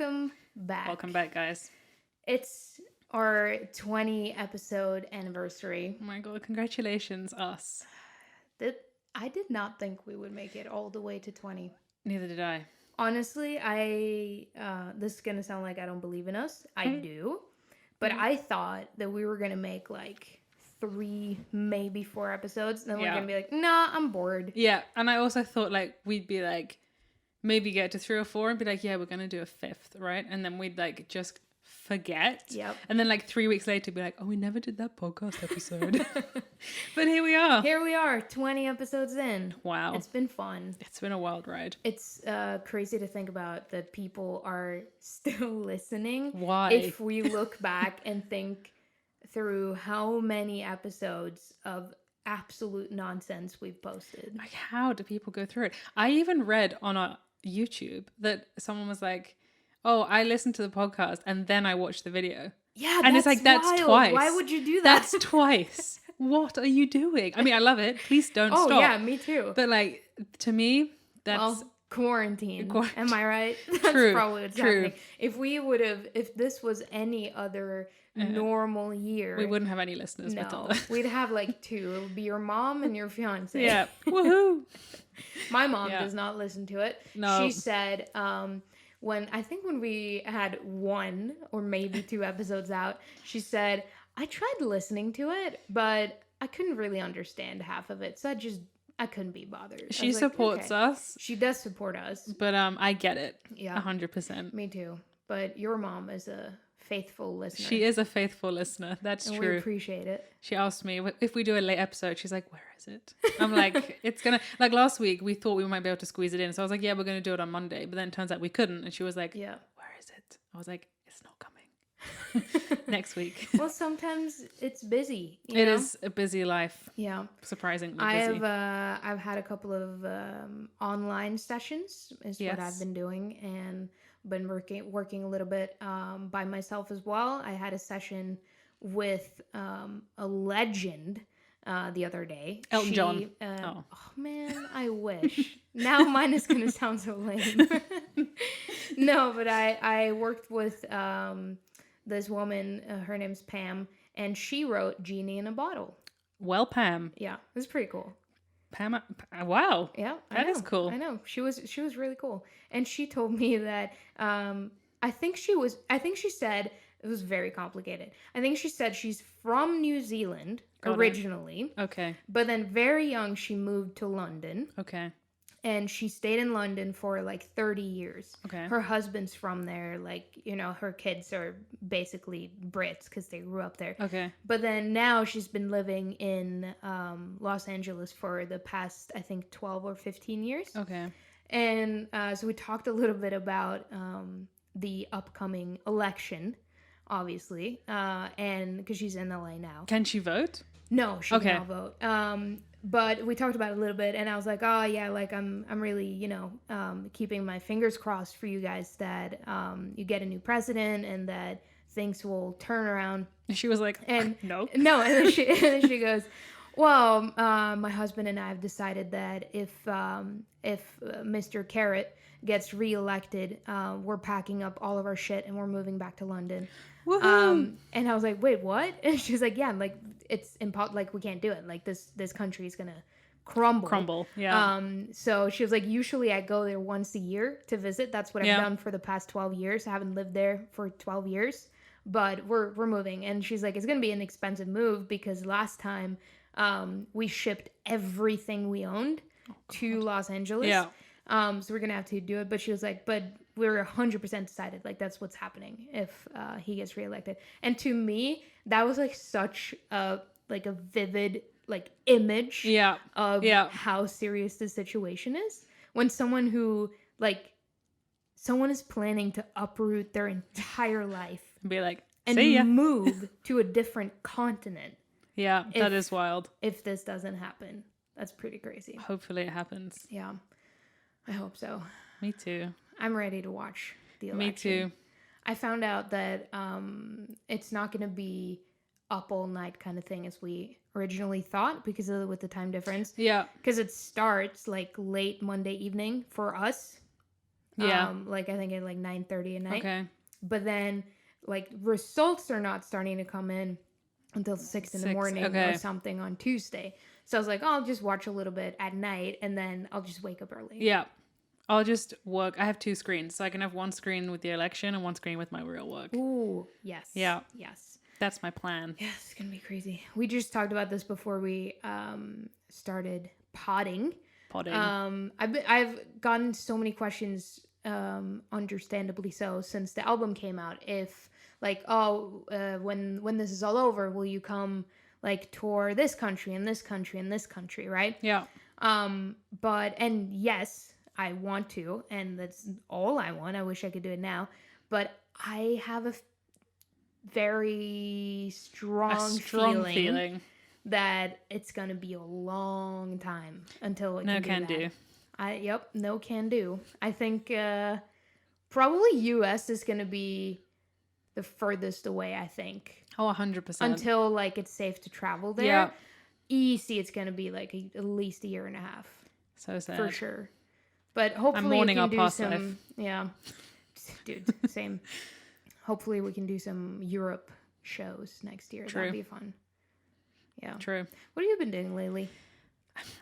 Welcome back. Welcome back, guys. It's our 20 episode anniversary. Oh my god, congratulations, us. I did not think we would make it all the way to 20. Neither did I. Honestly, this is going to sound like I don't believe in us. I do. But I thought that we were going to make like 3, maybe 4 episodes. And then we're going to be like, nah, I'm bored. Yeah, and I also thought like we'd be like, maybe get to 3 or 4 and be like, yeah, we're going to do a 5th, right? And then we'd like just forget. Yep. And then like 3 weeks later be like, oh, we never did that podcast episode. But here we are. Here we are, 20 episodes in. Wow. It's been fun. It's been a wild ride. It's crazy to think about that people are still listening. Why? If we look back and think through how many episodes of absolute nonsense we've posted. Like, how do people go through it? I even read on our YouTube that someone was like, oh, I listened to the podcast and then I watched the video. Yeah, and it's like, that's wild. twice. Why would you do that? That's twice. What are you doing? I mean, I love it. Please don't stop. Oh, yeah, me too. But like, to me, that's... Well, quarantine. Am I right? That's True. probably what's happening. If this was any other normal year... We wouldn't have any listeners, No, Matilda. we'd have like 2. It would be your mom and your fiance. Yeah. Woohoo. My mom does not listen to it. No. She said... when we had 1 or maybe 2 episodes out, she said, I tried listening to it, but I couldn't really understand half of it. So I couldn't be bothered. She supports us. She does support us. But I get it. Yeah. 100%. Me too. But your mom is a faithful listener. She is a faithful listener. That's and true. We appreciate it. She asked me if we do a late episode, she's like, where is it? I'm like, it's gonna, like last week we thought we might be able to squeeze it in. So I was like, yeah, we're gonna do it on Monday. But then it turns out we couldn't. And she was like, yeah, where is it? I was like, it's not coming. Next week. Well, sometimes it's busy. It is a busy life. Yeah. Surprisingly busy. I've had a couple of online sessions is what I've been doing, and been working a little bit by myself as well. I had a session with a legend the other day. Elton John. Oh man, I wish. Now mine is gonna sound so lame. No, but I worked with this woman. Her name's Pam, and she wrote "Genie in a Bottle." Well, Pam. Yeah, it was pretty cool. Pam, wow. Yeah, that is cool. I know. She was really cool. And she told me that I think she said it was very complicated. I think she said she's from New Zealand originally. Okay. But then very young she moved to London. Okay. And she stayed in London for like 30 years. Okay. Her husband's from there. Like, her kids are basically Brits because they grew up there. Okay. But then now she's been living in Los Angeles for the past, I think, 12 or 15 years. Okay. And so we talked a little bit about the upcoming election, obviously. And because she's in LA now. Can she vote? No, she cannot vote. But we talked about it a little bit, and I was like, oh yeah, like I'm really, keeping my fingers crossed for you guys that you get a new president and that things will turn around. And she was like, and no. And then she goes, well, my husband and I have decided that if Mr. Carrot gets reelected, we're packing up all of our shit and we're moving back to London. Woohoo! And I was like, wait, what? And she's like, yeah, like it's like we can't do it. Like this country is gonna crumble. Yeah. So she was like, usually I go there once a year to visit. That's what I've done for the past 12 years. I haven't lived there for 12 years, but we're moving. And she's like, it's gonna be an expensive move because last time we shipped everything we owned to Los Angeles. Yeah. So we're gonna have to do it. But she was like, but we're 100% decided. Like that's what's happening if he gets reelected. And to me, that was like such a vivid image of how serious the situation is. When someone is planning to uproot their entire life Be like, and move to a different continent. Yeah, that is wild. If this doesn't happen, that's pretty crazy. Hopefully it happens. Yeah, I hope so. Me too. I'm ready to watch the election. Me too. I found out that it's not going to be up all night kind of thing as we originally thought with the time difference. Yeah. Because it starts like late Monday evening for us. Yeah. Like I think at like 9:30 at night. Okay. But then like results are not starting to come in until 6 in the 6. morning Okay. or something on Tuesday. So I was like, oh, I'll just watch a little bit at night and then I'll just wake up early. Yeah. I'll just work. I have 2 screens, so I can have one screen with the election and one screen with my real work. Ooh, yes. Yeah. Yes. That's my plan. Yeah, it's going to be crazy. We just talked about this before we started potting. I've gotten so many questions, understandably so, since the album came out. If like, when this is all over, will you come like tour this country and this country and this country, right? Yeah. And yes, I want to, and that's all I want. I wish I could do it now, but I have a very strong feeling that it's gonna be a long time until it can do. No can do. I think probably US is gonna be the furthest away, I think. Oh, 100%. Until like it's safe to travel there. Yeah. EC it's gonna be like at least a year and a half. So sad. For sure. But hopefully I'm mourning we our can do past some life. Yeah. Dude, same. Hopefully we can do some Europe shows next year. True. That'd be fun. Yeah. True. What have you been doing lately?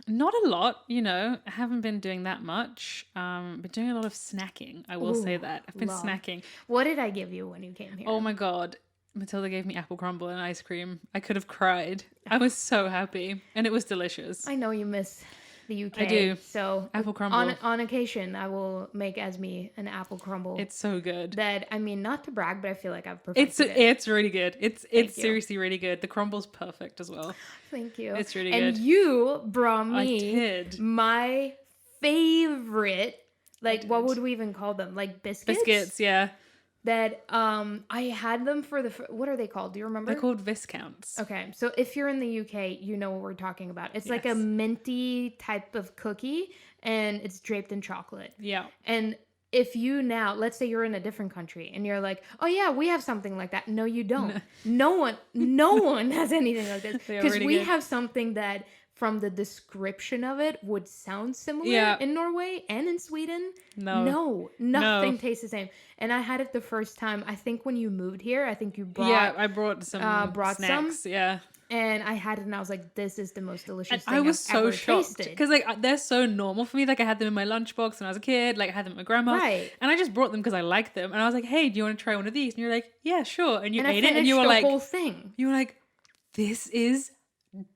Not a lot, I haven't been doing that much. Been doing a lot of snacking. I will say that. I've been snacking. What did I give you when you came here? Oh my God. Matilda gave me apple crumble and ice cream. I could have cried. I was so happy. And it was delicious. I know you miss the UK. I do. So apple crumble. On occasion, I will make Esme an apple crumble. It's so good. That, I mean, not to brag, but I feel like I've perfected it. It's really good. It's seriously really good. The crumble's perfect as well. Thank you. It's really good. And you brought me my favorite, like, what would we even call them? Like biscuits? Biscuits, yeah. That I had them for what are they called? Do you remember? They're called Viscounts. Okay, so if you're in the UK, you know what we're talking about. It's like a minty type of cookie, and it's draped in chocolate. Yeah. And if you now, let's say you're in a different country, and you're like, oh yeah, we have something like that. No, you don't. No one has anything like this. Because we have something that, from the description of it, would sound similar in Norway and in Sweden. No, nothing tastes the same. And I had it the first time, I think when you moved here, I think you brought... Yeah, I brought some snacks, yeah. And I had it and I was like, this is the most delicious thing I was I've ever shocked. tasted. Because like they're so normal for me. Like I had them in my lunchbox when I was a kid. Like I had them at my grandma's. Right. And I just brought them because I liked them. And I was like, hey, do you want to try one of these? And you're like, yeah, sure. And you ate it and you were like... the whole thing. You were like, this is...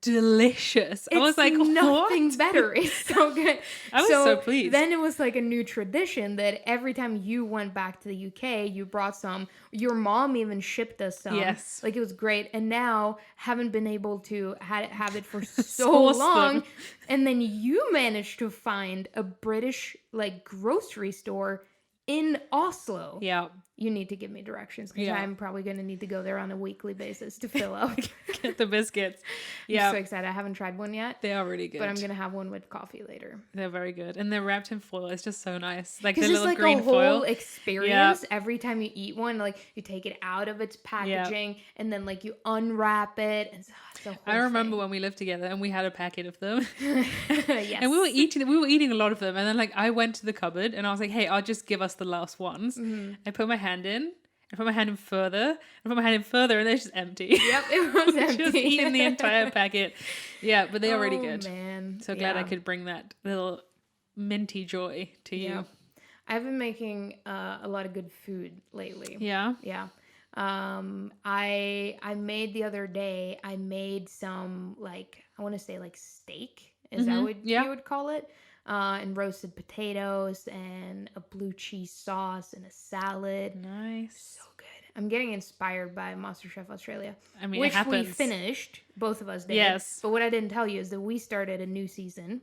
delicious. I was like, nothing better. It's so good. I was so pleased. Then it was like a new tradition that every time you went back to the UK, you brought some. Your mom even shipped us some. Yes. Like it was great. And now haven't been able to have it for so long. And then you managed to find a British like grocery store in Oslo. Yeah. You need to give me directions because I'm probably going to need to go there on a weekly basis to fill out. Get the biscuits. Yeah. I'm so excited. I haven't tried one yet. They are really good. But I'm going to have one with coffee later. They're very good. And they're wrapped in foil. It's just so nice. Like the it's little like green a whole foil. experience. Every time you eat one, like you take it out of its packaging and then like you unwrap it. And I remember when we lived together and we had a packet of them. Yes. And we were eating a lot of them. And then like I went to the cupboard and I was like, hey, I'll just give us the last ones. Mm-hmm. I put my hand in. I put my hand in further. I put my hand in further, and they're just empty. Yep, it was empty. Just eating the entire packet. Yeah, but they are really good. Man. So glad I could bring that little minty joy to you. I've been making a lot of good food lately. Yeah? Yeah. I made the other day, I made some, like, I want to say, like, steak. Is that what you would call it? And roasted potatoes and a blue cheese sauce and a salad. Nice. So good. I'm getting inspired by MasterChef Australia. I mean, which it happens. we finished. Both of us did. Yes. But what I didn't tell you is that we started a new season.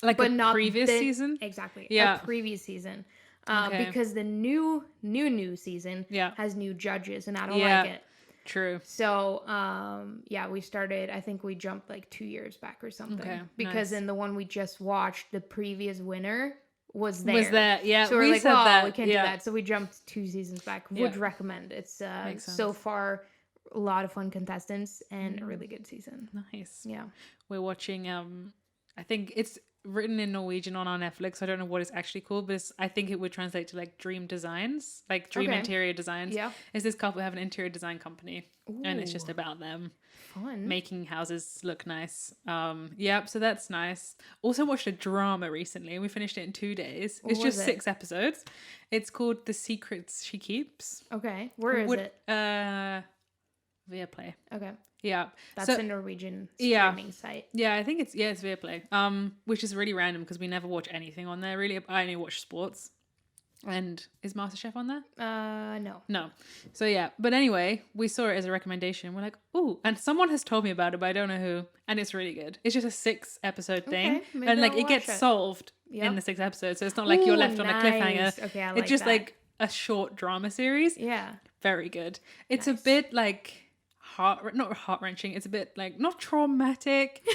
Like but a previous season? Exactly. Yeah. A previous season. Because the new season has new judges and I don't like it. True. So, we started, I think we jumped like 2 years back or something. Okay, because in the one we just watched, the previous winner was there. Yeah. So we're like, we can't do Yeah. that. So we jumped 2 seasons back. Would recommend. It's so far a lot of fun contestants and a really good season. Nice. Yeah. We're watching, I think it's written in Norwegian on our Netflix. I don't know what it's actually called, but I think it would translate to like dream designs, like dream interior designs. Yeah. Is this couple have an interior design company, and it's just Ooh, about them fun. making houses look nice. Yep. So that's nice. Also watched a drama recently. We finished it in 2 days. What It's was just it? 6 episodes. It's called The Secrets She Keeps. Okay. Where is it? Viaplay. Okay. Yeah. That's a Norwegian streaming site. Yeah, I think it's Viaplay. Which is really random because we never watch anything on there really. I only watch sports. And is MasterChef on there? No. No. So yeah, but anyway, we saw it as a recommendation. We're like, ooh, and someone has told me about it, but I don't know who. And it's really good. It's just a 6 episode thing, maybe and like I'll it gets watch it. solved in the 6 episodes. So it's not like you're left on a cliffhanger. Okay, I like it's just that. like a short drama series. Yeah. Very good. It's a bit like not heart wrenching. It's a bit like not traumatic.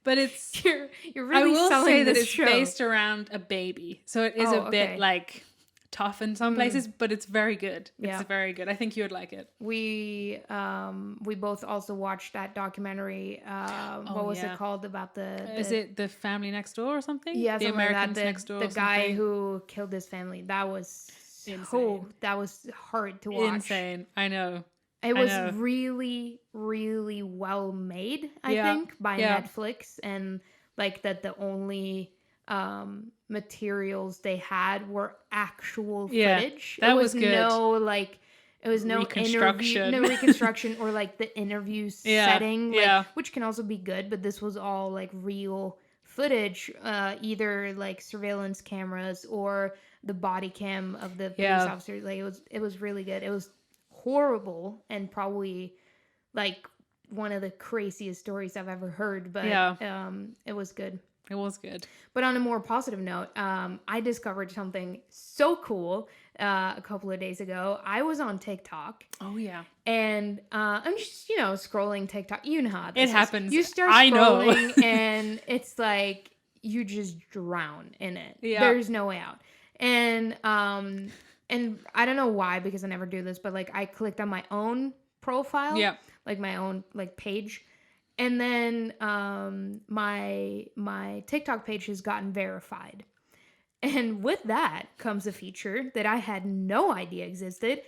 But it's you're really I will selling say that this it's show. based around a baby, so it is a bit like tough in some places, but it's very good. It's very good. I think you would like it. We both also watched that documentary. What was it called about the? Is it The Family Next Door or something? Yeah, The Americans like Next Door. The guy who killed his family. That was that was hard to watch. Insane. I know. It was really, really well made, I think, by Netflix, and like that the only materials they had were actual footage. That it was good. It was no reconstruction or like the interview setting, which can also be good, but this was all like real footage, either like surveillance cameras or the body cam of the police officer. Like it was really good. It was horrible and probably like one of the craziest stories I've ever heard, but it was good. It was good. But on a more positive note, I discovered something so cool a couple of days ago. I was on TikTok. Oh yeah. And I'm just, scrolling TikTok. You know how it happens. You start scrolling and it's like you just drown in it. Yeah. There's no way out. And I don't know why, because I never do this, but like I clicked on my own profile, like my own like page, and then my TikTok page has gotten verified, and with that comes a feature that I had no idea existed.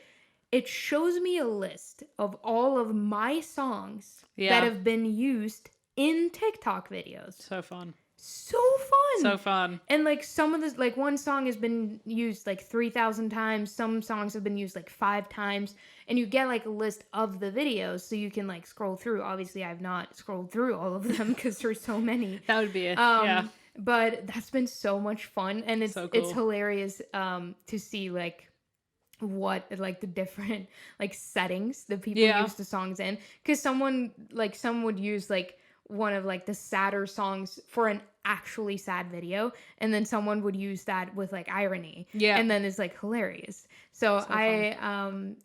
It shows me a list of all of my songs that have been used in TikTok videos. So fun. So fun. And like some of this, like one song has been used like 3,000 times. Some songs have been used like 5 times. And you get like a list of the videos so you can like scroll through. Obviously, I've not scrolled through all of them because there's so many. That would be it. But that's been so much fun. And it's so cool. It's hilarious to see like what like the different like settings that people use the songs in. Because some would use like one of like the sadder songs for an actually sad video, and then someone would use that with like irony, and then it's like hilarious. So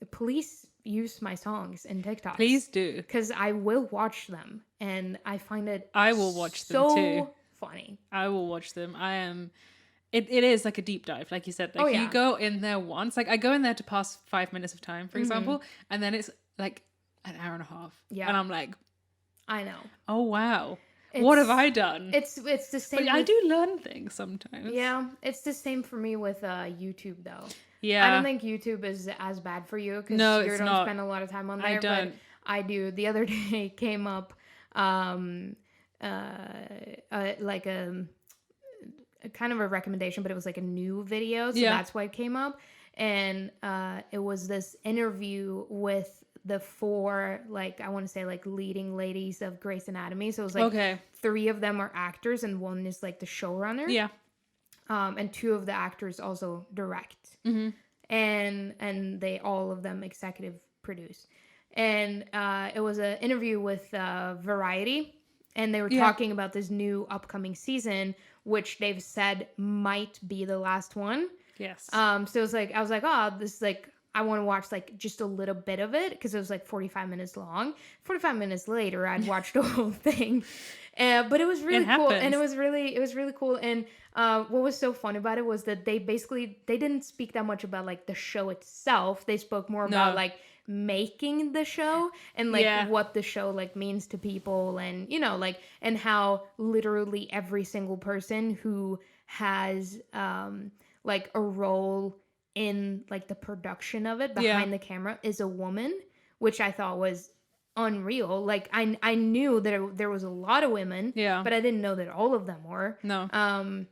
police use my songs in TikTok. Please do, because I will watch them, and I find it I will watch them too. Funny. I will watch them. I am. It is like a deep dive, like you said. Like you go in there once. Like I go in there to pass 5 minutes of time, for example, and then it's like an hour and a half. Yeah, and I'm like, I know. Oh wow. What have I done? It's the same. But I do learn things sometimes. Yeah, it's the same for me with YouTube though. Yeah. I don't think YouTube is as bad for you because you don't spend a lot of time on there. I don't. But I do. The other day came up like a kind of a recommendation, but it was like a new video, so that's why it came up. And it was this interview with the 4, like I want to say like leading ladies of Grey's Anatomy. So it was like 3 of them are actors and 1 is like the showrunner. Yeah. And 2 of the actors also direct. Mm-hmm. And they all of them executive produce. And it was an interview with Variety, and they were talking about this new upcoming season, which they've said might be the last one. Yes. So it was like I was like, oh, this is like, I want to watch like just a little bit of it because it was like 45 minutes long. 45 minutes later, I'd watched the whole thing. But it was really cool. And it was really cool. And what was so fun about it was that they didn't speak that much about like the show itself. They spoke more about like making the show and like what the show like means to people, and you know, like, and how literally every single person who has like a role in like the production of it behind the camera is a woman, which I thought was unreal. Like I knew that there was a lot of women, but I didn't know that all of them were. No.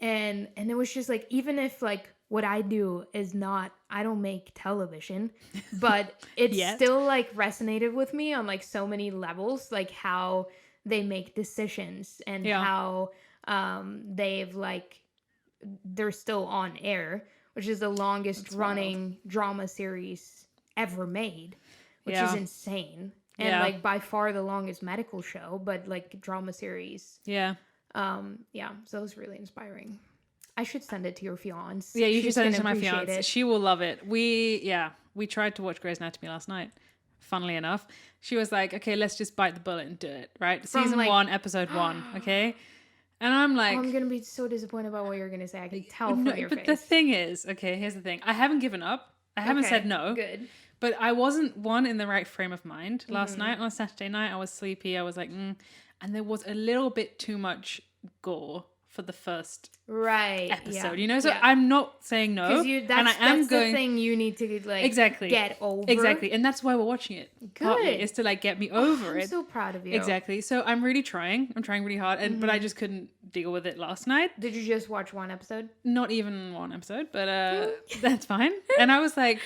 And it was just like, even if like what I do is not, I don't make television, but it still like resonated with me on like so many levels, like how they make decisions and how they've like, they're still on air, which is the longest running drama series ever made, which is insane. And like by far the longest medical show, but like drama series. So it was really inspiring. I should send it to your fiance. Yeah, you should send it to my fiance. She will love it. We tried to watch Grey's Anatomy last night. Funnily enough, she was like, "Okay, let's just bite the bullet and do it." Right, Season 1, Episode 1. Okay, and I'm like, I'm gonna be so disappointed about what you're gonna say. I can tell from your face. But the thing is, okay, here's the thing. I haven't given up. I haven't said no. Good. But I wasn't in the right frame of mind last night. On a Saturday night, I was sleepy. I was like, and there was a little bit too much gore for the first episode, you know. So I'm not saying no, that's the thing you need to like get over. Exactly, and that's why we're watching it. Good, partly, is to like get me over it. I'm so proud of you. Exactly. So I'm really trying. I'm trying really hard, but I just couldn't deal with it last night. Did you just watch one episode? Not even one episode, but that's fine. And I was like,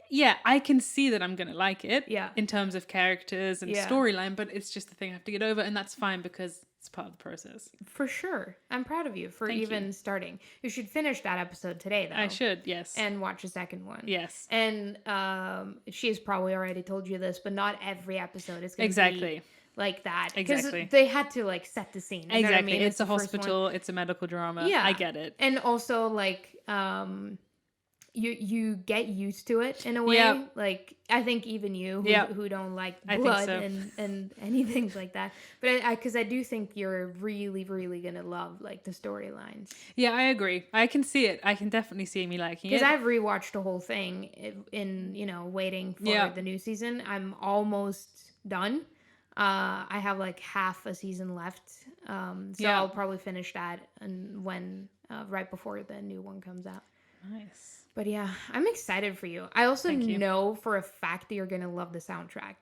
yeah, I can see that I'm going to like it in terms of characters and storyline, but it's just the thing I have to get over, and that's fine because it's part of the process. For sure. I'm proud of you for starting. You should finish that episode today, though. I should, yes. And watch the second one. Yes. And she has probably already told you this, but not every episode is going to be like that. Because they had to, like, set the scene. You know what I mean? It's a hospital. It's a medical drama. Yeah. I get it. And also, like... You get used to it in a way. Like, I think even you who don't like blood and anything like that. But because I do think you're really, really going to love like the storylines. Yeah, I agree. I can see it. I can definitely see me liking it. Because I've rewatched the whole thing in waiting for the new season. I'm almost done. I have like half a season left. So I'll probably finish that and when right before the new one comes out. Nice. But yeah, I'm excited for you. I also know for a fact that you're going to love the soundtrack.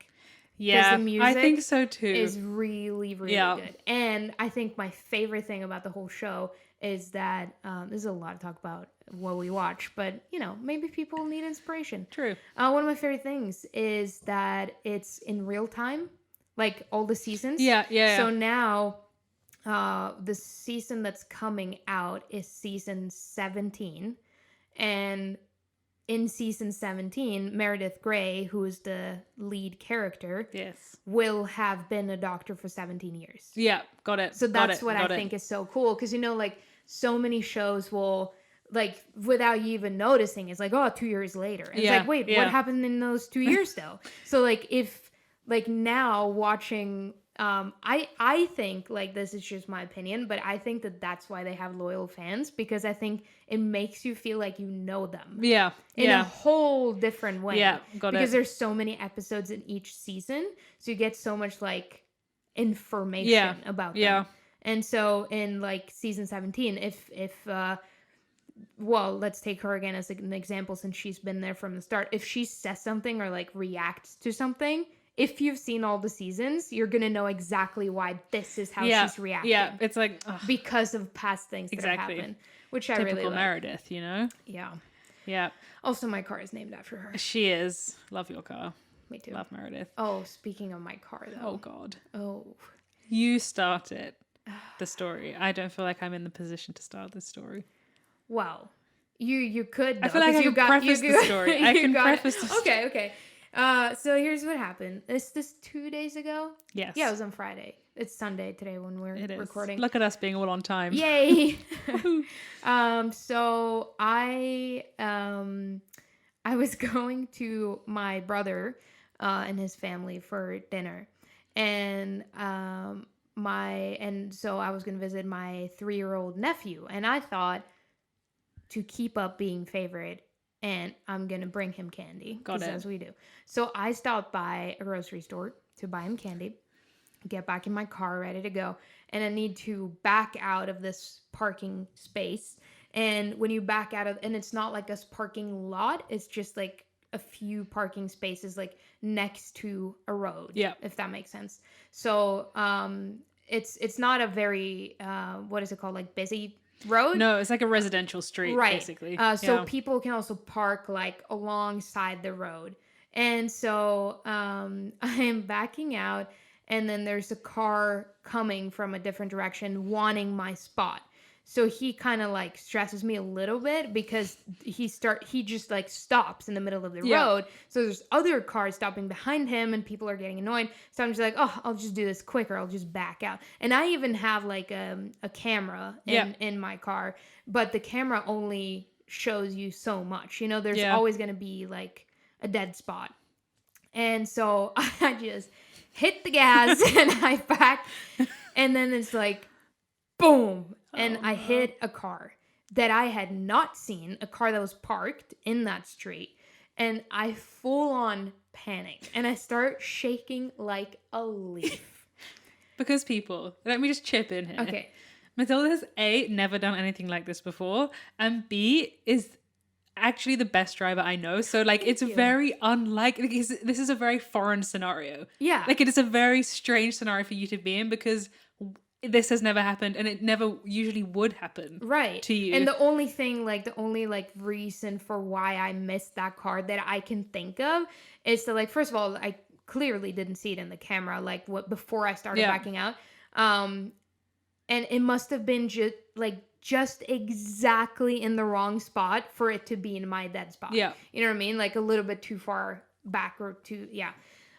Yeah, the music I think so too. Is really, really good. And I think my favorite thing about the whole show is that there's a lot to talk about what we watch, but maybe people need inspiration. True. One of my favorite things is that it's in real time, like all the seasons. Yeah. So now the season that's coming out is season 17. And in season 17, Meredith Grey, who is the lead character, will have been a doctor for 17 years. Yeah, got it. So that's what I think is so cool. Because, like, so many shows will, like, without you even noticing, it's like, 2 years later. And it's like, wait, what happened in those 2 years, though? So, like, if, like, now watching... I think, like, this is just my opinion, but I think that that's why they have loyal fans, because I think it makes you feel like you know them. Yeah. In a whole different way. Yeah, got it. Because there's so many episodes in each season, so you get so much, like, information about them. Yeah. And so in, like, season 17, if well, let's take her again as an example since she's been there from the start. If she says something or, like, reacts to something... If you've seen all the seasons, you're going to know exactly why this is how she's reacting. Yeah, it's like... Ugh. Because of past things that have happened. Which I really like. Typical Meredith, Yeah. Yeah. Also, my car is named after her. She is. Love your car. Me too. Love Meredith. Oh, speaking of my car, though. Oh, God. Oh. You started the story. I don't feel like I'm in the position to start this story. Well, you could, though. I feel like I can preface the story. I can preface the story. Okay. So here's what happened. Is this 2 days ago? Yes. Yeah, it was on Friday. It's Sunday today when we're recording. Look at us being all on time. Yay! So I was going to my brother and his family for dinner, and so I was going to visit my 3-year-old nephew, and I thought to keep up being favorite, and I'm going to bring him candy. Got it. As we do. So I stopped by a grocery store to buy him candy, get back in my car, ready to go. And I need to back out of this parking space. And when you back out of, and it's not like a parking lot, it's just like a few parking spaces like next to a road. Yeah. If that makes sense. So it's not a very, what is it called? Like busy road? No, it's like a residential street, right. basically. So people can also park like alongside the road. And so I am backing out, and then there's a car coming from a different direction wanting my spot. So he kind of like stresses me a little bit because he just like stops in the middle of the road. So there's other cars stopping behind him and people are getting annoyed. So I'm just like, oh, I'll just do this quicker. I'll just back out. And I even have like a camera in my car, but the camera only shows you so much. You know, there's always going to be like a dead spot. And so I just hit the gas and I back, and then it's like, boom. And I hit a car that I had not seen, a car that was parked in that street. And I full on panic and I start shaking like a leaf. Because people, let me just chip in here. Okay. Matilda has A, never done anything like this before, and B, is actually the best driver I know. So like it's very unlike, this is a very foreign scenario. Yeah. Like it is a very strange scenario for you to be in because this has never happened and it never usually would happen to you. And the only thing, like the only like reason for why I missed that car that I can think of is to like, first of all, I clearly didn't see it in the camera like before I started backing out. And it must have been just exactly in the wrong spot for it to be in my dead spot. Yeah. You know what I mean? Like a little bit too far back or too,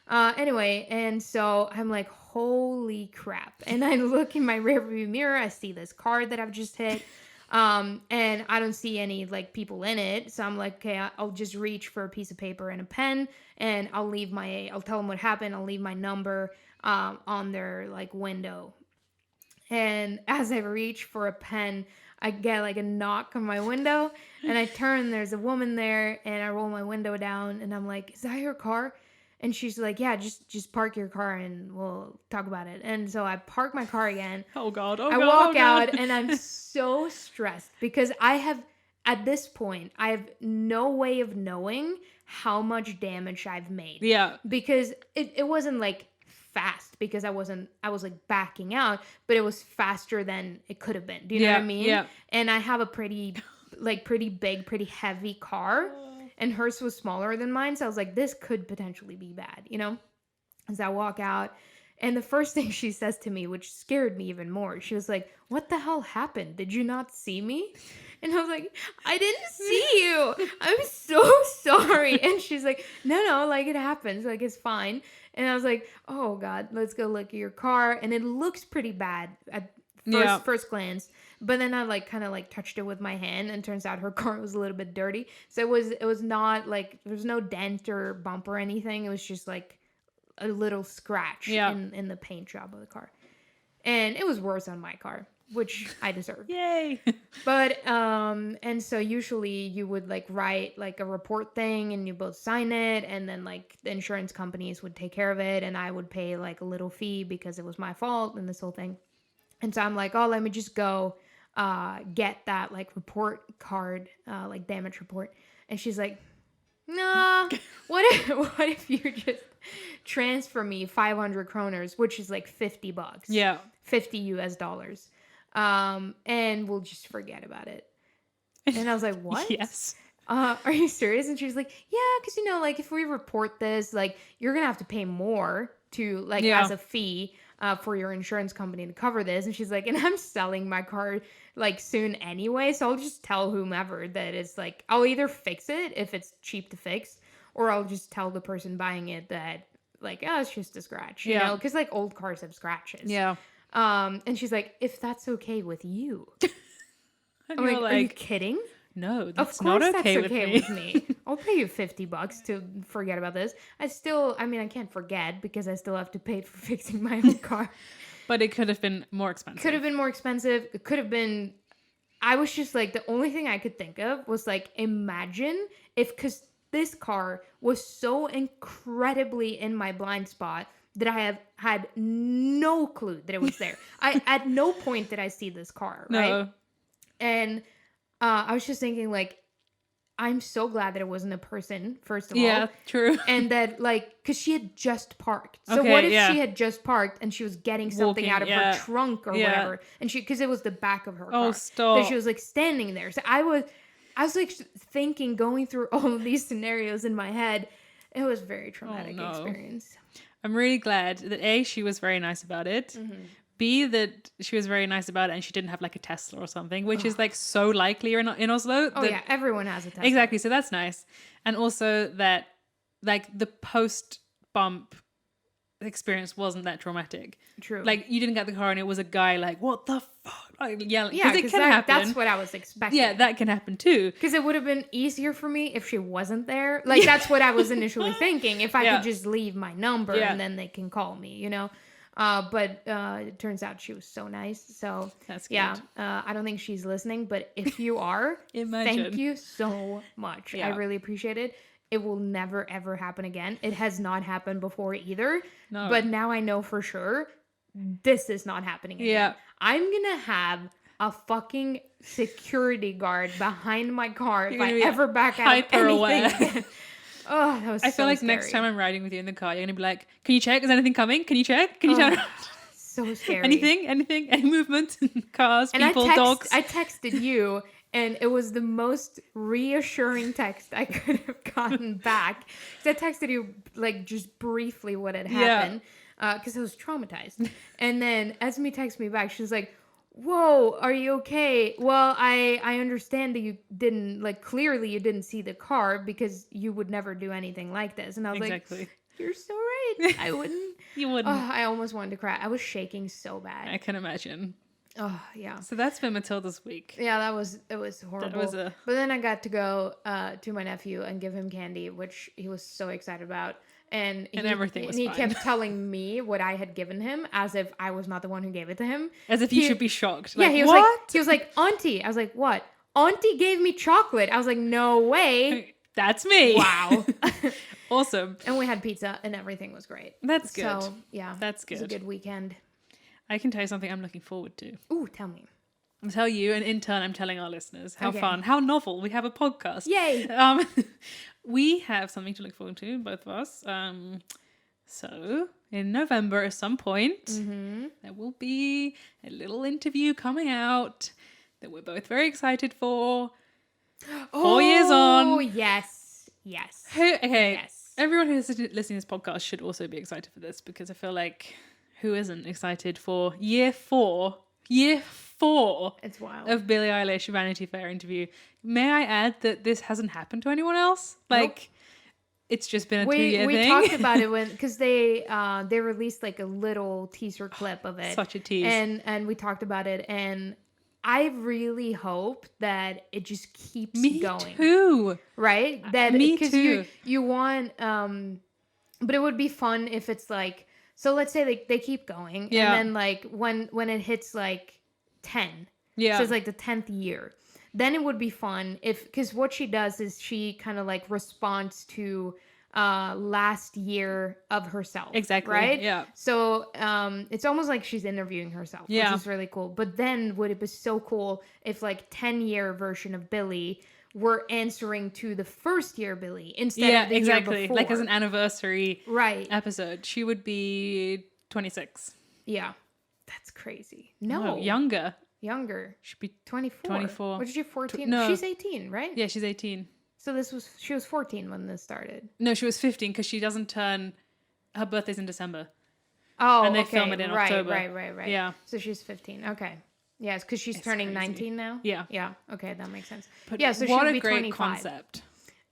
anyway, and so I'm like, holy crap. And I look in my rearview mirror, I see this car that I've just hit. And I don't see any like people in it. So I'm like, okay, I'll just reach for a piece of paper and a pen and I'll tell them what happened. I'll leave my number on their like window. And as I reach for a pen, I get like a knock on my window and I turn, there's a woman there and I roll my window down and I'm like, is that your car? And she's like, yeah, just park your car and we'll talk about it. And so I park my car again. I walk out and I'm so stressed because at this point, I have no way of knowing how much damage I've made. Yeah. Because it wasn't like fast because I was like backing out, but it was faster than it could have been. Do you know what I mean? Yeah. And I have a pretty big, pretty heavy car. And hers was smaller than mine. So I was like, this could potentially be bad, you know? As I walk out. And the first thing she says to me, which scared me even more, she was like, what the hell happened? Did you not see me? And I was like, I didn't see you. I'm so sorry. And she's like, no, like it happens. Like it's fine. And I was like, oh God, let's go look at your car. And it looks pretty bad at first glance. But then I like kind of like touched it with my hand and turns out her car was a little bit dirty. So it was not like, there was no dent or bump or anything. It was just like a little scratch in the paint job of the car. And it was worse on my car, which I deserved. Yay. But, and so usually you would like write like a report thing and you both sign it. And then like the insurance companies would take care of it. And I would pay like a little fee because it was my fault and this whole thing. And so I'm like, oh, let me just go get that like report card, like damage report. And she's like, nah, what if you just transfer me 500 kroners, which is like $50. Yeah. 50 US dollars. And we'll just forget about it. And I was like, what? Yes. Are you serious? And she was like, yeah, because you know, like if we report this, like you're gonna have to pay more to like as a fee for your insurance company to cover this. And she's like, and I'm selling my car like soon anyway, so I'll just tell whomever that it's like, I'll either fix it if it's cheap to fix, or I'll just tell the person buying it that like, oh, it's just a scratch, you know, because like old cars have scratches. Yeah. And she's like, if that's okay with you. I'm like, are you kidding? No, that's not okay, with me. I'll pay you $50 to forget about this. I can't forget because I still have to pay for fixing my own car. But it could have been more expensive. It could have been I was just like, the only thing I could think of was like, imagine if, because this car was so incredibly in my blind spot that I have had no clue that it was there. At no point did I see this car, right? No. And I was just thinking, like, I'm so glad that it wasn't a person, first of all. Yeah, true. And that, like, because she had just parked. So what if she had just parked and she was getting something out of her trunk or whatever? And because it was the back of her car. Oh, stop. That she was, like, standing there. So I was like, thinking, going through all of these scenarios in my head. It was a very traumatic experience. I'm really glad that A, she was very nice about it. Mm-hmm. B, that she was very nice about it and she didn't have like a Tesla or something, which is like so likely in Oslo. Oh, yeah, everyone has a Tesla. Exactly, so that's nice. And also that like the post-bump experience wasn't that traumatic. True. Like you didn't get the car and it was a guy like, what the fuck? Like yelling. Yeah, because it can happen. That's what I was expecting. Yeah, that can happen too. Because it would have been easier for me if she wasn't there. Like that's what I was initially thinking. If I could just leave my number and then they can call me, you know? But it turns out she was so nice. So that's good. Yeah, I don't think she's listening, but if you are, thank you so much. I really appreciate it. It will never ever happen again. It has not happened before either. No. But now I know for sure this is not happening again. Yeah. I'm gonna have a fucking security guard behind my car if I ever back out of anything again. Oh, that was I feel like scary. Next time I'm riding with you in the car, you're gonna be like, "Can you check? Is anything coming? Can you check? Can you turn around?" So scary. Anything? Any movement? Cars, and people, dogs. I texted you, and it was the most reassuring text I could have gotten back. Because I texted you like just briefly what had happened, because I was traumatized. And then Esme texted me back. She was like, "Whoa, are you okay? Well, I understand that you didn't, like, clearly you didn't see the car because you would never do anything like this." And I was like, "You're so right. I wouldn't." You wouldn't. Oh, I almost wanted to cry. I was shaking so bad. I can imagine. Oh, yeah. So that's been Matilda's week. Yeah, it was horrible. But then I got to go to my nephew and give him candy, which he was so excited about. And everything was fine. He kept telling me what I had given him as if I was not the one who gave it to him. As if he should be shocked. Like, he was like, "Auntie." I was like, "What?" "Auntie gave me chocolate." I was like, "No way." That's me. Wow. Awesome. And we had pizza and everything was great. That's good. So, yeah. That's good. It was a good weekend. I can tell you something I'm looking forward to. Ooh, tell me. I'll tell you, and in turn, I'm telling our listeners. How fun. How novel. We have a podcast. Yay. We have something to look forward to, both of us. So, in November at some point, there will be a little interview coming out that we're both very excited for. 4 years on. Oh, yes. Yes. Okay. Yes. Everyone who's listening to this podcast should also be excited for this, because I feel like who isn't excited for year four it's wild. of Billie Eilish Vanity Fair interview. May I add that this hasn't happened to anyone else? Like, it's just been a 2-year thing. We talked about it because they released like a little teaser clip of it. Such a tease. And we talked about it, and I really hope that it just keeps going. Me too. Right? That Me too. You want but it would be fun if it's like, so let's say they keep going, and then like when it hits like 10, so it's like the 10th year, then it would be fun because what she does is she kind of like responds to last year of herself. Exactly. Right? Yeah. So it's almost like she's interviewing herself, which is really cool. But then would it be so cool if like 10-year version of Billie were answering to the first year Billie instead of the year before. Like as an anniversary episode. She would be 26. Yeah. That's crazy. No. Younger. She'd be 24. 24. What did she 14? No. She's 18, right? Yeah, she's 18. So she was 14 when this started. No, she was 15 because she doesn't turn, her birthday's in December. Oh, and they film it in October. Right. Yeah. So she's 15. Okay. Yeah, it's because she's turning crazy. 19 now. Yeah. Yeah. Okay, that makes sense. But yeah, so what she'd a be great 25. concept.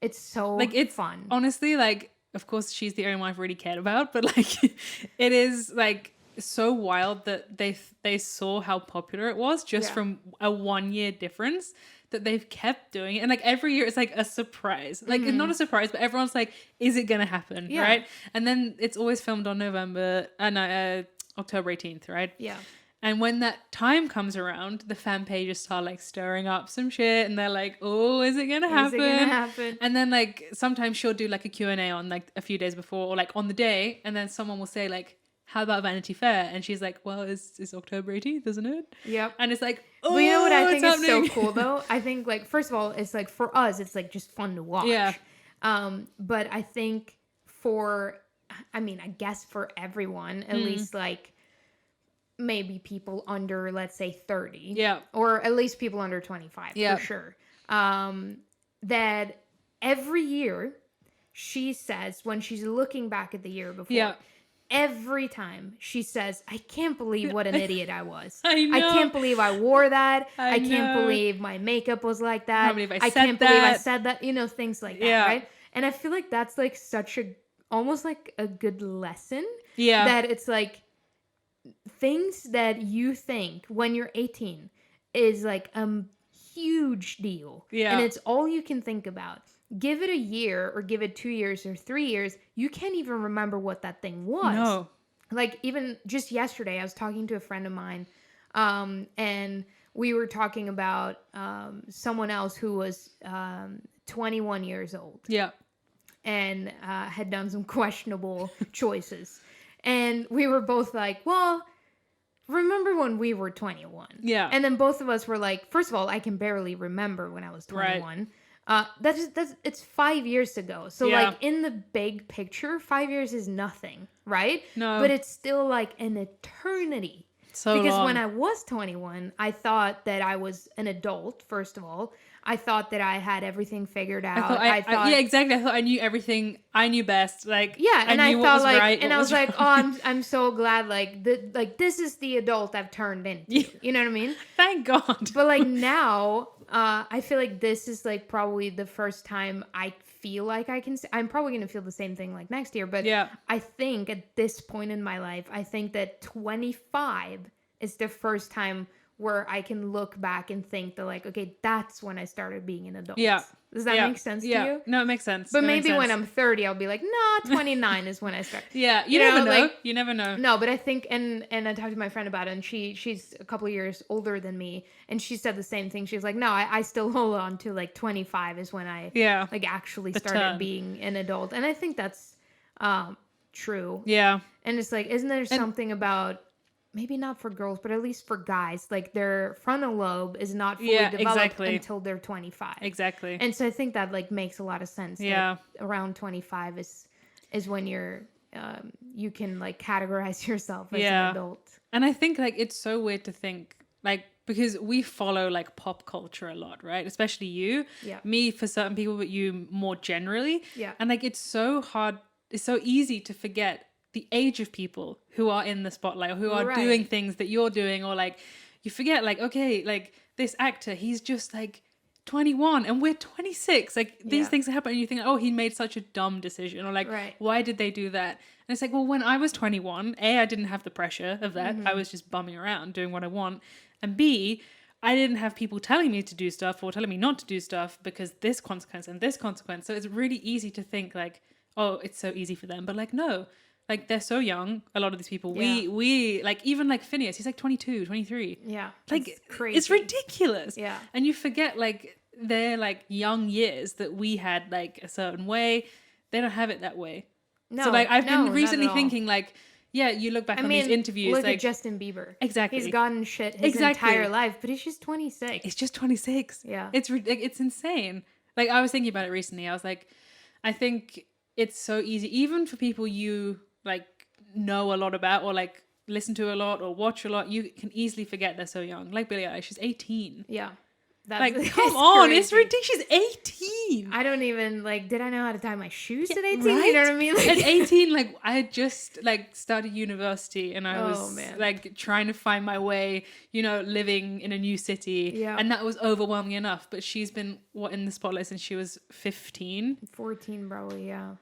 It's so it's fun. Honestly, like, of course, she's the only one I've really cared about, but like, it is like so wild that they saw how popular it was just from a 1 year difference, that they've kept doing it. And like every year it's like a surprise. Like it's not a surprise, but everyone's like, is it gonna happen? Right? And then it's always filmed on October 18th, right? Yeah. And when that time comes around, the fan pages start like stirring up some shit and they're like, oh, is it gonna happen? And then like sometimes she'll do like a Q&A on like a few days before or like on the day, and then someone will say like, how about Vanity Fair? And she's like, well, it's October 18th, isn't it? Yep. And it's like, oh, but you know what I think is happening? so cool though? I think like, first of all, it's like for us, it's like just fun to watch. Yeah. But I think I guess for everyone, at least like maybe people under, let's say 30. Yeah. Or at least people under 25 for sure. That every year she says, when she's looking back at the year before, every time she says, I can't believe what an idiot I was. I know. I can't believe I wore that. I can't believe my makeup was like that. I can't believe I said that. You know, things like that, right? And I feel like that's like almost like a good lesson. Yeah. That it's like things that you think when you're 18 is like a huge deal. Yeah. And it's all you can think about. Give it a year or give it 2 years or 3 years. You can't even remember what that thing was. No. Like even just yesterday, I was talking to a friend of mine and we were talking about someone else who was 21 years old. Yeah. And had done some questionable choices. And we were both like, well, remember when we were 21? Yeah. And then both of us were like, first of all, I can barely remember when I was 21. Right. It's 5 years ago. So like in the big picture, 5 years is nothing, right? No. But it's still like an eternity. So because long. when I was 21, I thought that I was an adult, first of all. I thought that I had everything figured out. I thought yeah, exactly. I thought I knew everything. I knew best. Like, yeah, and I thought like, right, and I was like, wrong. oh, I'm so glad. Like, this is the adult I've turned into. You know what I mean? Thank God. But like now, I feel like this is like probably the first time I feel like I can. I'm probably gonna feel the same thing like next year. But I think at this point in my life, I think that 25 is the first time where I can look back and think that like, okay, that's when I started being an adult. Yeah. Does that make sense to you? No, it makes sense. But maybe when I'm 30, I'll be like, no, 29 is when I start. Yeah, you never know. Like, you never know. No, but I think, and I talked to my friend about it, and she's a couple of years older than me, and she said the same thing. She's like, no, I still hold on to like 25 is when I like actually started being an adult. And I think that's true. Yeah. And it's like, isn't there something about, maybe not for girls, but at least for guys, like their frontal lobe is not fully developed until they're 25. Exactly. And so I think that like makes a lot of sense. Yeah. Around 25 is when you're you can like categorize yourself as an adult. And I think like it's so weird to think like, because we follow like pop culture a lot, right? Especially you. Yeah. Me for certain people, but you more generally. Yeah. And like it's so hard, it's so easy to forget the age of people who are in the spotlight or who are doing things that you're doing, or like you forget like, okay, like this actor, he's just like 21 and we're 26. Like these things happen and you think, oh, he made such a dumb decision, or like, why did they do that? And it's like, well, when I was 21, A, I didn't have the pressure of that. I was just bumming around doing what I want. And B, I didn't have people telling me to do stuff or telling me not to do stuff because this consequence and this consequence. So it's really easy to think like, oh, it's so easy for them. But like, no. Like, they're so young, a lot of these people. We like, even like Phineas, he's like 22, 23. Yeah. Like, it's crazy. It's ridiculous. Yeah. And you forget, like, their, like, young years that we had, like, a certain way. They don't have it that way. No. So, like, I've been recently thinking, like, yeah, you look back on these interviews. Look like, at Justin Bieber. Exactly. He's gotten shit his entire life, but he's just 26. He's just 26. Yeah. It's insane. Like, I was thinking about it recently. I was like, I think it's so easy, even for people you like know a lot about or like listen to a lot or watch a lot, you can easily forget they're so young. Like Billie Eilish, she's 18. Yeah. That's like, come on, it's ridiculous. She's 18. I don't even like, did I know how to tie my shoes at 18? Right? You know what I mean? Like, at 18, like I had just like started university and I was like trying to find my way, you know, living in a new city. Yeah. And that was overwhelming enough. But she's been in the spotlight since she was 15. 14 probably, yeah.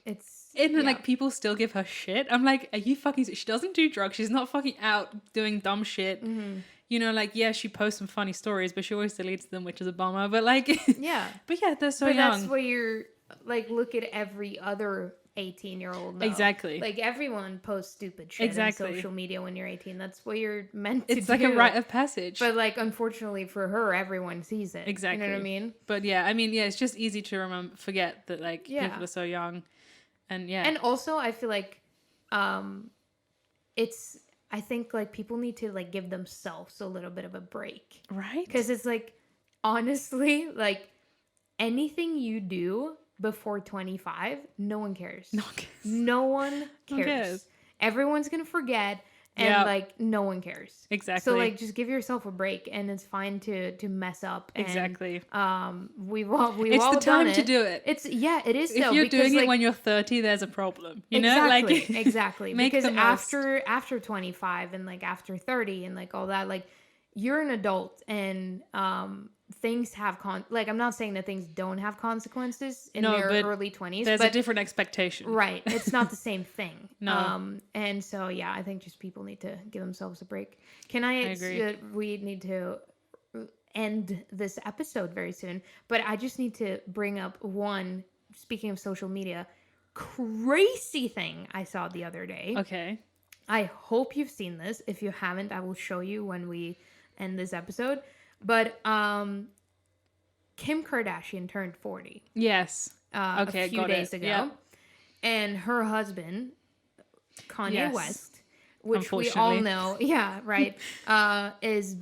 It's and like people still give her shit. I'm like, are you fucking? She doesn't do drugs. She's not fucking out doing dumb shit. Mm-hmm. You know, like she posts some funny stories, but she always deletes them, which is a bummer. But like, yeah, but yeah, they're so young. That's where you're like, look at every other 18-year-old. Exactly. Like everyone posts stupid shit on social media when you're 18. That's what you're meant to do. It's like a rite of passage. But like, unfortunately for her, everyone sees it. Exactly. You know what I mean? But yeah, I mean, yeah, it's just easy to forget that like people are so young, and yeah. And also, I feel like, I think like people need to like give themselves a little bit of a break, right? Because it's like, honestly, like anything you do before 25, no one cares. No one cares. Everyone's gonna forget, and like no one cares. Exactly. So like, just give yourself a break, and it's fine to mess up. And, exactly. We've it's all the time done to do it. It is. If you're doing it when you're 30, there's a problem. You know, like exactly. Because after 25 and like after 30 and like all that, like you're an adult, and things have like, I'm not saying that things don't have consequences in their early 20s. There's a different expectation. Right. It's not the same thing. No. And so, yeah, I think just people need to give themselves a break. I agree. We need to end this episode very soon, but I just need to bring up one, speaking of social media, crazy thing I saw the other day. Okay. I hope you've seen this. If you haven't, I will show you when we end this episode. But Kim Kardashian turned 40. Yes. A few days ago. Yep. And her husband, Kanye West, which we all know, is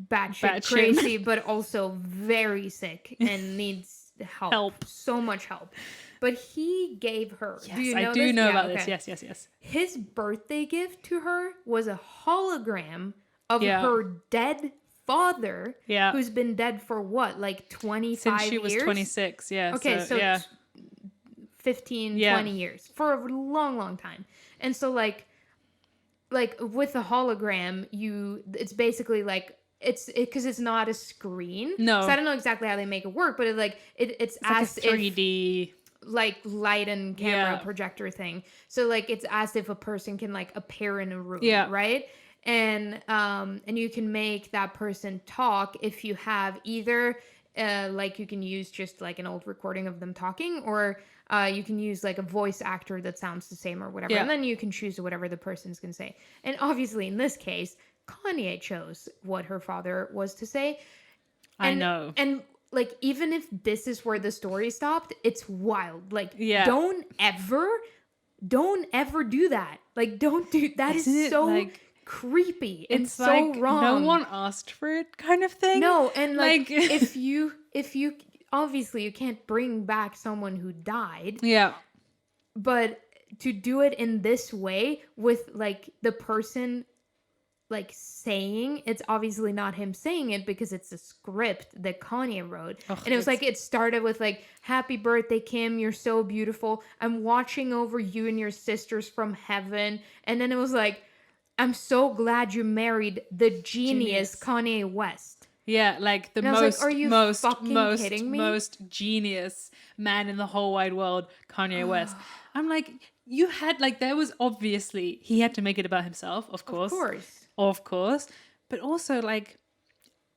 batshit crazy, but also very sick and needs help. So much help. But he gave her. Yes, I do know about this. Yes. His birthday gift to her was a hologram of her dead father, who's been dead for what, like 25 since she years? was 26. Yeah. Okay, so 15, 20 years, for a long time. And so like with a hologram, it's basically like, it's because it's not a screen. No. So I don't know exactly how they make it work, but it's as like a 3D like light and camera projector thing. So like, it's as if a person can like appear in a room, right? And you can make that person talk if you have either like, you can use just like an old recording of them talking, or you can use like a voice actor that sounds the same or whatever, and then you can choose whatever the person's gonna say. And obviously in this case, Kanye chose what her father was to say. I know. And like, even if this is where the story stopped, it's wild. Like, don't ever do that. Like, don't do that. Is so like, creepy. It's so like wrong. No one asked for it, kind of thing. No, and like if you obviously you can't bring back someone who died. Yeah. But to do it in this way with like the person like saying, it's obviously not him saying it because it's a script that Kanye wrote. And it was like, it started with like, "Happy birthday, Kim, you're so beautiful. I'm watching over you and your sisters from heaven." And then it was like, "I'm so glad you married the genius. Kanye West." Yeah, like the most genius man in the whole wide world, Kanye West. I'm like, you had like, there was obviously, he had to make it about himself, of course. Of course. But also like,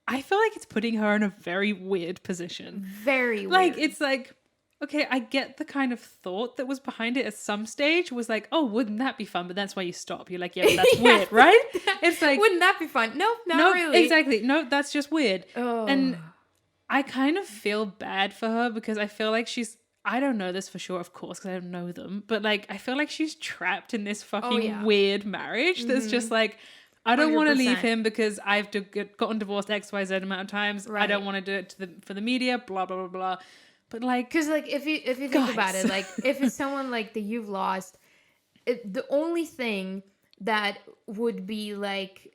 I feel like it's putting her in a very weird position. Very weird. Like, it's like, okay, I get the kind of thought that was behind it at some stage was like, oh, wouldn't that be fun? But that's why you stop. You're like, yeah, but that's weird, right? It's like, wouldn't that be fun? No, not really. Exactly. No, that's just weird. Oh. And I kind of feel bad for her because I feel like I don't know this for sure, of course, because I don't know them. But like, I feel like she's trapped in this fucking weird marriage that's just like, I don't want to leave him because I've gotten divorced XYZ amount of times. Right. I don't want to do it for the media, blah, blah, blah, blah. But like, because like, if you think about it, like if it's someone like that you've lost, the only thing that would be like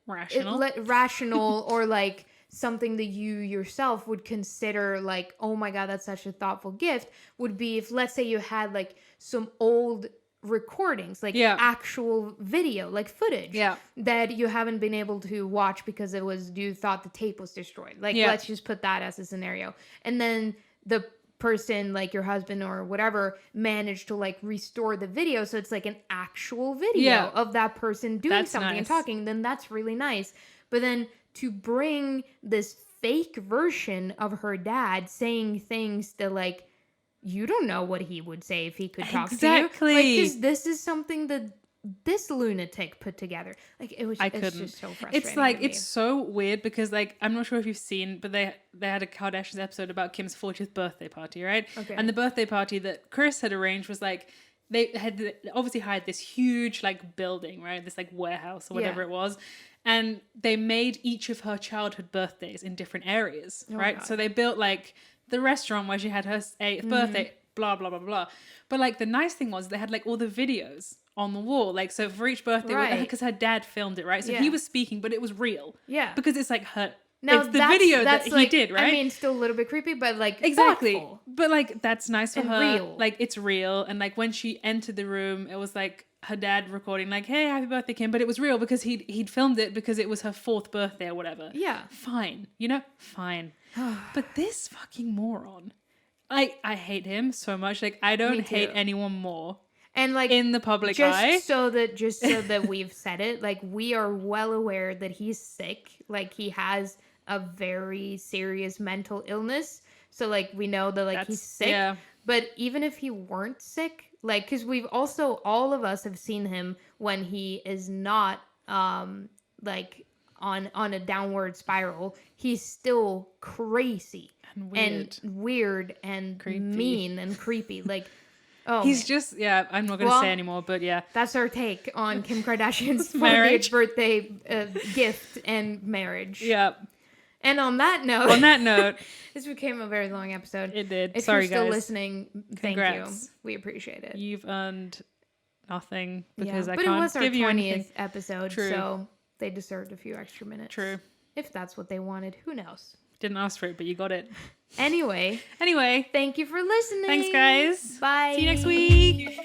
rational or like something that you yourself would consider like, oh my God, that's such a thoughtful gift, would be if, let's say, you had like some old recordings, like actual video, like footage that you haven't been able to watch because you thought the tape was destroyed. Like, let's just put that as a scenario. And then the person, like your husband or whatever, managed to like restore the video. So it's like an actual video of that person doing something and talking. Then that's really nice. But then to bring this fake version of her dad saying things that like you don't know what he would say if he could talk to you. Exactly. Like, because this is something that this lunatic put together. Like, it's just so frustrating. It's like, it's so weird because, like, I'm not sure if you've seen, but they had a Kardashians episode about Kim's 40th birthday party, right? Okay. And the birthday party that Chris had arranged was like, they had obviously hired this huge, like, building, right? This, like, warehouse or whatever it was. And they made each of her childhood birthdays in different areas, right? God. So they built, like, the restaurant where she had her 8th birthday, blah, blah, blah, blah. But, like, the nice thing was they had, like, all the videos on the wall, like, so for each birthday, because her dad filmed it, right? So he was speaking, but it was real, because it's like her. Now it's the video that he did, right? I mean, still a little bit creepy, but like exactly. thoughtful. But like that's nice for and her. Real. Like it's real, and like when she entered the room, it was like her dad recording, like, "Hey, happy birthday, Kim!" But it was real because he'd filmed it because it was her 4th birthday or whatever. Yeah, fine, fine. But this fucking moron, I hate him so much. Like I don't hate anyone more. And like in the public eye, just so that we've said it, like we are well aware that he's sick. Like he has a very serious mental illness. So like we know that like he's sick. Yeah. But even if he weren't sick, like because we've also all of us have seen him when he is not like on a downward spiral. He's still crazy and weird and creepy. Mean and creepy. Like. Oh, he's just, I'm not going to say anymore, but yeah. That's our take on Kim Kardashian's 40th birthday gift and marriage. Yeah. And on that note, this became a very long episode. It did. If Sorry, you're still guys. Listening, Congrats. Thank you. We appreciate it. You've earned nothing because I can't give you anything. But it was our 20th episode, True. So they deserved a few extra minutes. True. If that's what they wanted, who knows? Didn't ask for it, but you got it. Anyway. Thank you for listening. Thanks, guys. Bye. See you next week.